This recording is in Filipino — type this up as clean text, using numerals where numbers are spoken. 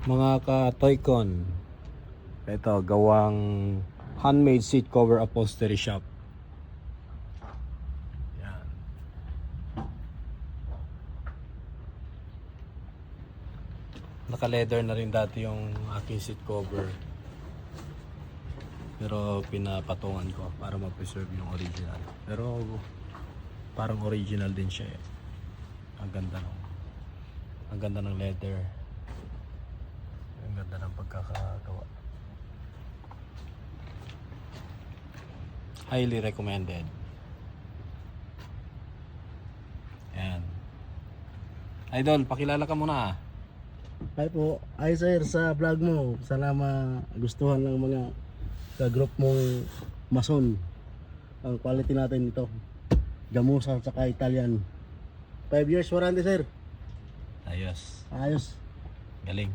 Mga ka-Toycon, ito gawang handmade seat cover upholstery shop. Yan. Naka-leather na rin dati yung aking seat cover, pero pinapatungan ko para ma-preserve yung original. Pero parang original din siya eh. Ang ganda ng leather. Ang ganda ng pagkakagawa. Highly recommended. Yan. Idol, pakilala ka muna. Hi po, hi sir sa vlog mo. Sana magustuhan ng mga ka-group mong mason. Ang quality natin ito. Gamusa at saka Italian. 5 years warranty sir. Ayos. Ayos. Galing.